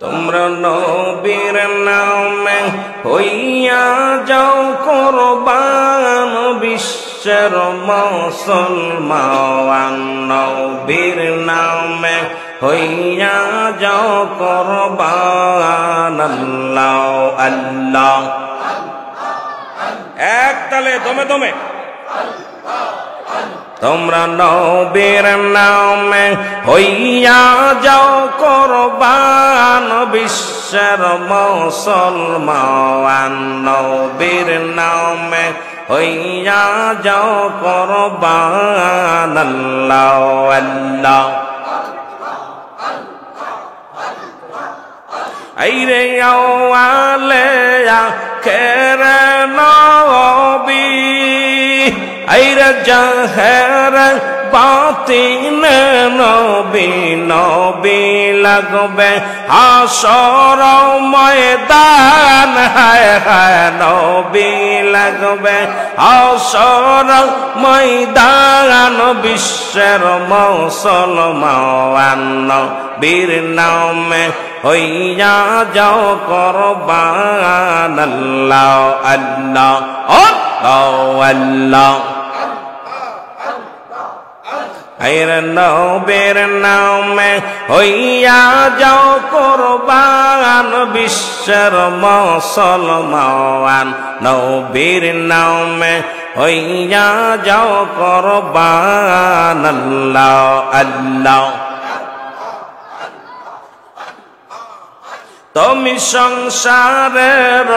তোমরা নবীর নামে হইয়া যাও কুরবান বিশ্বের মুসলমান নবীর নামে হইয়া যাও কুরবান আল্লাহ আল্লাহ এক তালে দমে দমে তোমরা নবীর নামে হইয়া যাও কুরবান বিশ্বের মুসলমান নবীর নামে হইয়া যাও কুরবান আল্লাহ আল্লাহ আইরে আওয়ালে আখেরে নবী আইরে জাহের বাতিন নবী নবী লাগবে হাসর ময়দান হায় হায় নবী লাগবে হাসর ময়দান বিশ্বের মুসলমান নবীর নামে হইয়া যাও কুরবান আল্লাহ আল্লাহ আল্লাহ আল্লাহ আইরে নবীর নামে হইয়া যাও কুরবান বিশ্বের মুসলমান নবীর নামে হইয়া যাও কুরবান আল্লাহ আল্লাহ তুমি সংসারের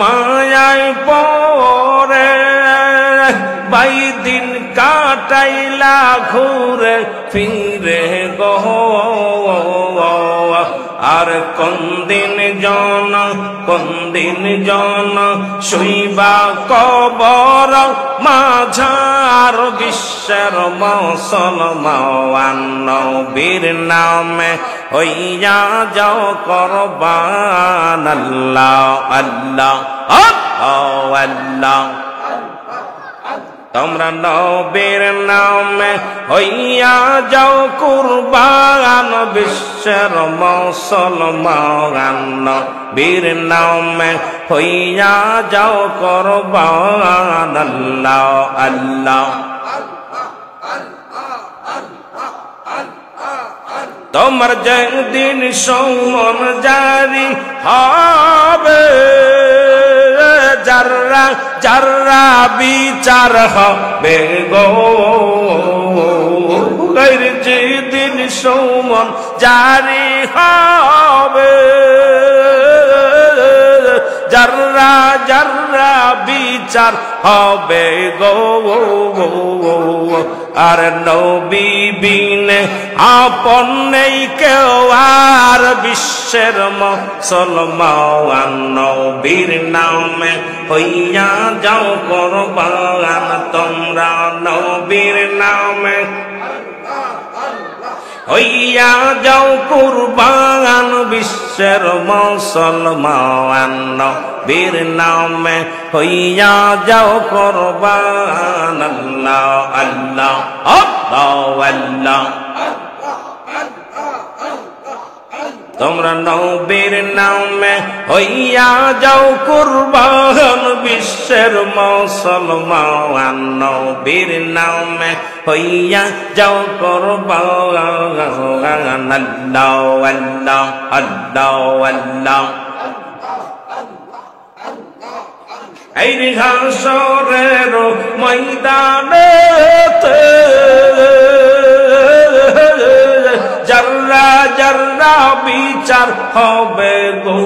মায়ায় পড়ে বাই দিন কাটাইলা ঘুরে ফিরে গো আর কোন দিন জন শুইবা কবর মাঝার বিশ্বের মুসলমান নবীর নামে হইয়া যাও কুরবান আল্লাহ আল্লাহ আল্লাহ তোমরা নবীর নামে হইয়া যাও কুরবান বিশ্বের মুসলমান নবীর নামে হইয়া যাও কুরবান আল্লাহ আল্লাহ তোমার যেদিন সৌমন জারি হবে যারা যারা বিচার হবে গো যেদিন সৌমন জারি হবে যারা যারা বিচার হবে গো আর নবী বিনে আপন নেই কেউ আর বিশ্বের মুসলমান নবীর নামে হইয়া যাও কুরবান তোমরা নবীর নামে হইয়া যাও কুরবান বিশ্বের মুসলমান নবীর নামে হইয়া যাও কুরবান আল্লাহ আল্লাহ আল্লাহ আল্লাহ তোমরা নবীর নামে হইয়া যাও কুরবান বিশ্বের মুসলমান নবীর নামে হইয়া যাও কুরবান আল্লাহ আল্লাহ আল্লাহ আল্লাহ এই হাসরের ময়দানেতে যারা যারা বিচার হবে গো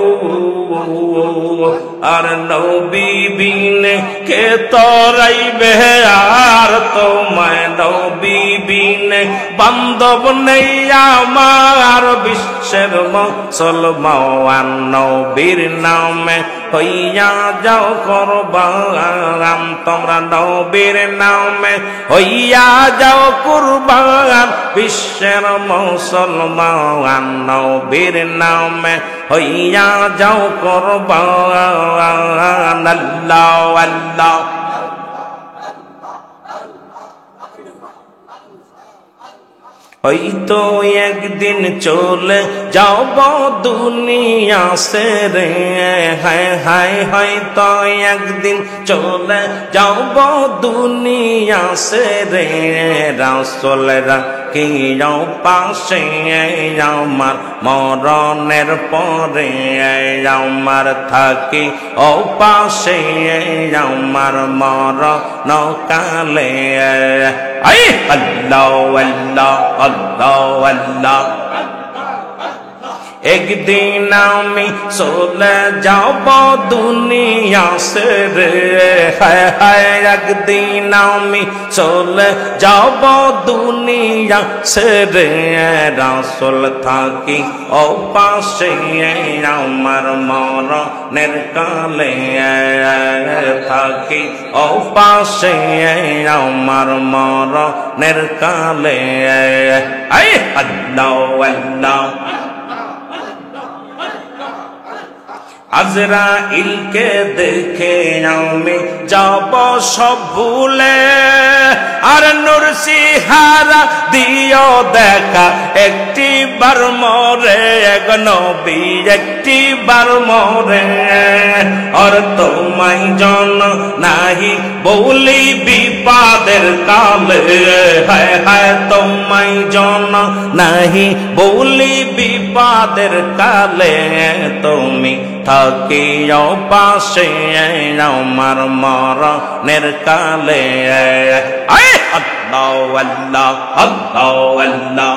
আর নবী বিনে কে তরাইবে আর তোমায় নবী বিনে বান্ধব নেই আমার বিশ্বের মুসলমান নবীর নামে হইয়া যাও কুরবান তোমরা নবীর নামে হইয়া যাও কুরবান বিশ্বের মুসলমান নবীর নামে হইয়া যাও কুরবান আল্লাহ আল্লাহ হয়তো একদিন চলে যাব দুনিয়া ছেড়ে, হায় হায় হয়তো একদিন চলে যাব দুনিয়া ছেড়ে। রাসূলরা কি পাশে আমার মরণের পরে, আমার থাকি ও পাশে আমার মরণ কালে। আই আল্লাহ আল্লাহ আল্লাহ আল্লাহ। একদিন আমি চলে যাব দুনিয়া ছেড়ে, হায় হায় একদিন আমি চলে যাব দুনিয়া ছেড়ে। রাসূল থাকি ও পাশে আমার মরণের কালে, থাকি ও পাশে আমার মরণের কালে। আই আল্লাহ আল্লাহ। আজরাইলকে দেখে আমি যাব সব ভুলে, আর নূর সিহারা দিও দেখা একটি বার মরে, এক নবী একটি বার মরে। আর তোমায় জন নাহি বলি বিপদের কালে, হায় হায় তোমায় জন নাহি বলি বিপদের কালে। তুমি থাকিও পাশে আমার মরণের কালে। আয় আল্লাহ আল্লাহ আল্লাহ আল্লাহ।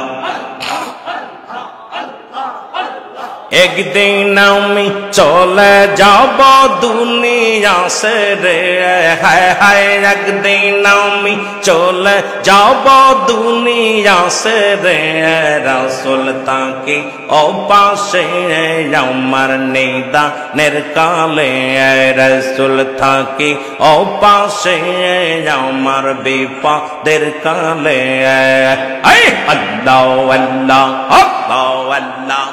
একদিন আমি চলে যাব দুনিয়া ছেড়ে, হায় হায় একদিন আমি চলে যাব দুনিয়া ছেড়ে। রাসূল তাকে ও পাশে আমার নিদানের কালে, রাসূল থাকে ও পাশে আমার বিপদের কালে। আয় আল্লাহ আল্লাহ আল্লাহ আল্লাহ।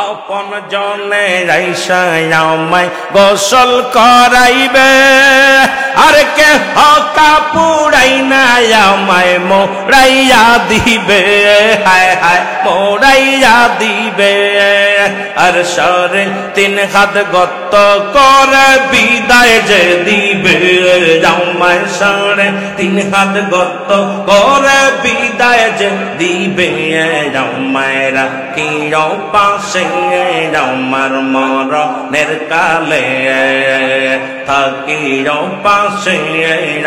আপন জনে আইসা আমায় গোসল করাইবে, আর কে কাপুড়াই না আমায় মোড়াইয়া দিবে, হায় হায় মোড়াইয়া দিবে। আর সরে 3 হাত গত করে বিদায় যে দিবে, আমায় সরে 3 হাত গত করে বিদায় যে দিবে। আমায় রাখি পাশে আমার মরণের কালে, থাকি পাশে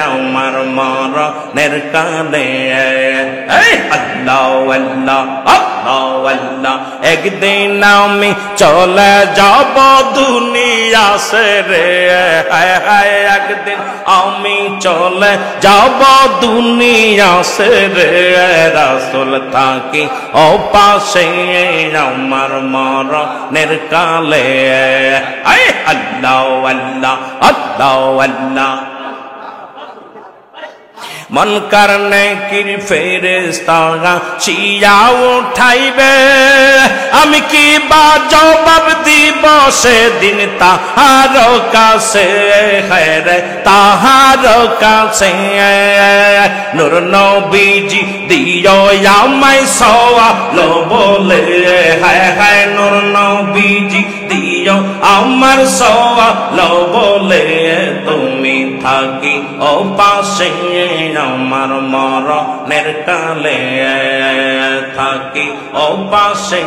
আমার মরণের কালে। আল্লাহ আল্লাহ আল্লাহ আল্লাহ। একদিন আমি চলে যাব দুনিয়া ছেড়ে, হায় হায় একদিন আমি চলে যাব দুনিয়া ছেড়ে। রাসূল থাকি ও পাশে আমার মরণের কালে। আয় আল্লাহ আল্লাহ আল্লাহ আল্লাহ। মন কারণে কির ফেরেশতা শিয়া উঠাইবে, আমি কি বা জবাব দিব সেদিন তাহার কাছে, হায়রে তাহার কাছে। নূর নবীজি দিও আমায় সওয়াল বলে, হায় হায় নূর নবীজি দিও আমার সওয়াল বলে। তুমি থাকি ও পাশে আমার মরণের কালে, থাকি ও পাশে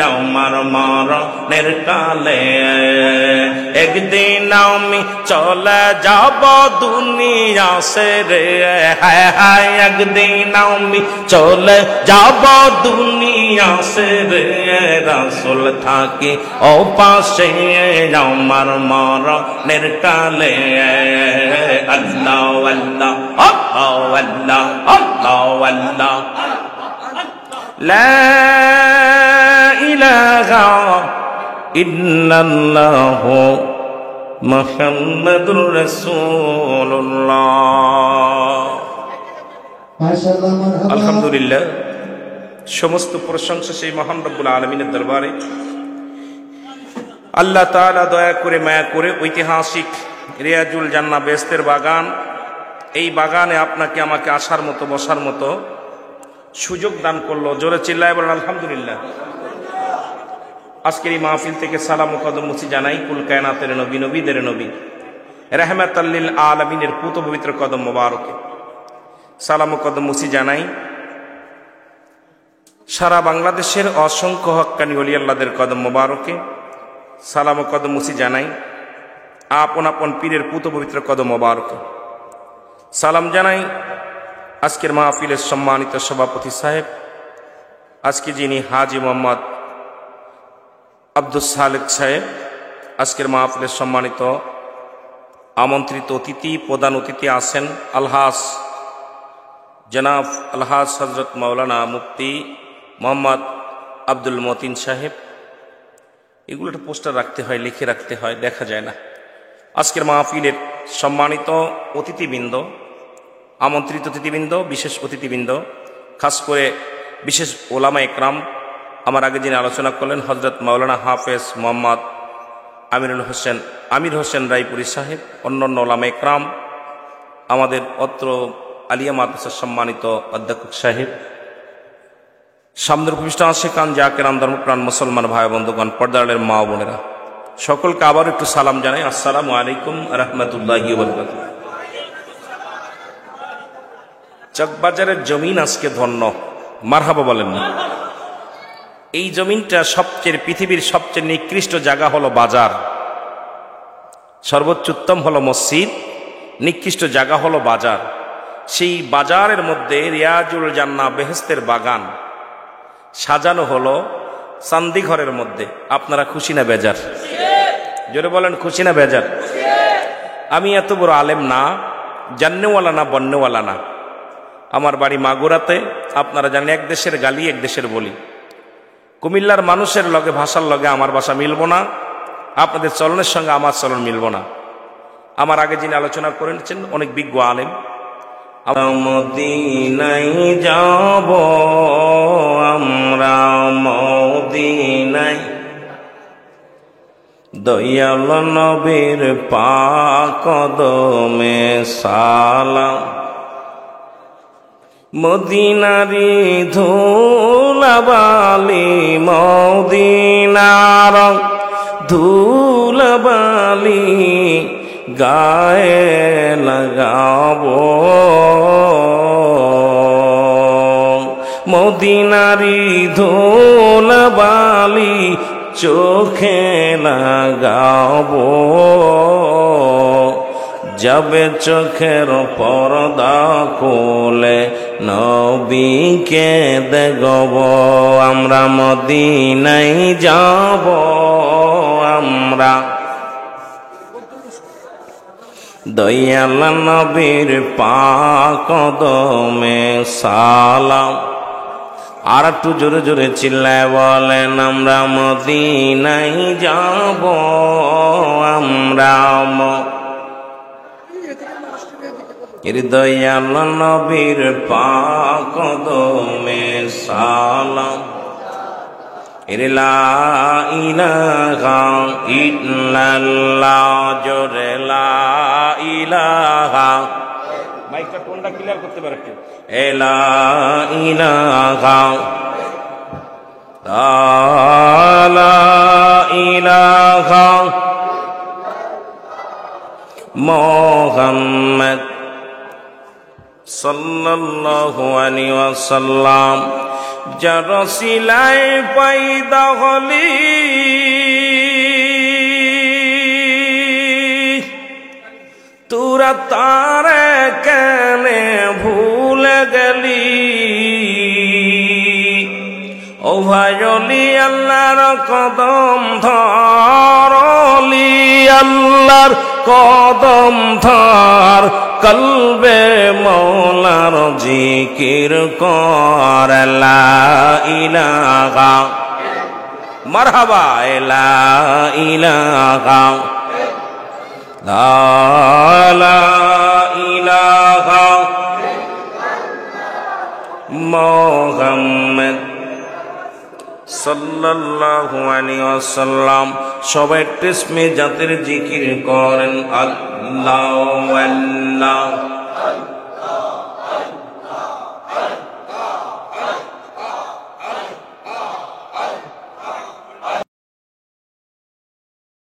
আমার মরণের কালে। একদিন আমি চলে যাব দুনিয়া ছেড়ে, হায় হায় একদিন আমি চলে যাব দুনিয়া ছেড়ে। রাসূল থাকি ও পাশে আমার মরণের কালে। আল্লাহ আল্লাহ আল্লাহ আল্লাহ আল্লাহ আল্লাহ। লা ইলাহা ইল্লাল্লাহ মুহাম্মাদুর রাসূলুল্লাহ। মাশাআল্লাহ মারহাবা। আলহামদুলিল্লাহ, সমস্ত প্রশংসা সেই মহান রব্বুল আলামিনের দরবারে। আল্লাহ তাআলা দয়া করে মায়া করে ঐতিহাসিক রিয়াজুল জান্নাহ বেহেশতের বাগান এই বাগানে আপনাকে আমাকে আসার মতো বসার মতো সুযোগ দান করলো। জোরে চিল্লায় বলেন আলহামদুলিল্লাহ। আজকের এই মাহফিল থেকে সালাম ও কদম মুছি জানাই কুল কায়নাতের নবী, নবীদের নবী, রাহমাতাল লিল আলামিনের পুত পবিত্র কদম মোবারকে সালাম ও কদম মুছি জানাই সারা বাংলাদেশের অসংখ্য হক্কানি ওলি আল্লাহদের কদম মোবারকে সালাম ও কদম মুছি জানাই আপন আপন পীরের পুত পবিত্র কদম মোবারকে সালাম জানাই আজকের মাহফিলের সম্মানিত সভাপতি সাহেব, আজকে যিনি হাজী মোহাম্মদ আব্দুস সালেক সাহেব, আজকের মাহফিলের সম্মানিত আমন্ত্রিত অতিথি, প্রধান অতিথি আছেন আলহাজ জনাব আলহাজ হজরত মাওলানা মুফতি মোহাম্মদ আব্দুল মতিন সাহেব। এগুলো একটা পোস্টার রাখতে হয়, লিখে রাখতে হয়, দেখা যায় না। আজকের মাহফিলের সম্মানিত অতিথিবৃন্দ, আমন্ত্রিত অতিথিবৃন্দ, বিশেষ অতিথিবৃন্দ, খাস করে বিশেষ ওলামা একরাম, আমার আগে যিনি আলোচনা করলেন হজরত মাওলানা হাফেজ মোহাম্মদ আমির হোসেন রায়পুরি সাহেব, অন্যান্য ওলামা একরাম, আমাদের অত্র আলিয়া মাদ্রাসার সম্মানিত অধ্যক্ষ সাহেব, সামনের উপবিষ্ট আশিকান জাকেরান ধর্মপ্রাণ মুসলমান ভাই বন্ধুগণ, পর্দারের মা বোনেরা, সকলকে আবার একটু সালাম জানাই। আসসালামু আলাইকুম রাহমাতুল্লাহি ওয়া বারাকাতুহু। চকবাজারের জমিন আজকে ধন্য, মারহাবা বলেন না। এই জমিনটা সবচেয়ে পৃথিবীর সবচেয়ে নিকৃষ্ট জায়গা হলো বাজার, সর্বোচ্চ উত্তম হলো মসজিদ, নিকৃষ্ট জায়গা হলো বাজার। সেই বাজারের মধ্যে রিয়াজুল জান্নাহ বেহেশতের বাগান সাজানো হলো চান্দি ঘরের মধ্যে। আপনারা খুশি না বেজার? জোরে বলেন খুশি না বেজার? আমি এত বড় আলেম না, জান্নেওয়ালা না, বন্নেওয়ালা না। আমার বাড়ি মাগুরাতে। আপনারা জানেন এক দেশের গালি এক দেশের বলি। কুমিল্লার মানুষের লগে, ভাষার লগে আমার ভাষা মিলব না, আপনাদের চলনের সঙ্গে আমার চলন মিলব না। আমার আগে যিনি আলোচনা করেছেন অনেক বিজ্ঞ আলেম। মদিনায় যাব আমরা, মদিনায় দয়াল নবীর পাক কদমে সালাম। মদিনারি ধুলাবালি, মদিনার ধুলাবালি গায়ে লাগাবো, মদিনারি ধুলাবালি চোখে লাগাবো। যাবে চোখের পর্দা খুলে নবীকে দেখব আমরা, মদিনায় যাব আমরা। দয়াল নবীর পাক কদমে সালাম। আর একটু জোরে জোরে চিল্লায় বলেন আমরা মদিনায় যাব আমরা। দয়াল নবীর পাক কদমে সালাম। লা ইলাহা ইল্লাল্লাহ, জোরে লা ইলাহা। মাইকটা টোনটা ক্লিয়ার করতে পারে একটু। লা ইলাহা, লা ইলাহা মুহাম্মদ সাল্লাল্লাহু আলাইহি ওয়াসাল্লাম। যার সিলাই পয়দা হলি তোরা তারে কেনে ভুলে গেলি, ও ভাইলি আল্লাহর কদম ধরলি, আল্লাহর কদম ধর, কলবে মৌলার জিকির কর। লা ইলাহা, মারহাবা, লা ইলাহা, লা ইলাহা মুহাম্মদ সাল্লাল্লাহু আলাইহি ওয়াসাল্লাম। সবাই টিসমে জাতের জিকির করেন আল্লাহ আল্লাহ।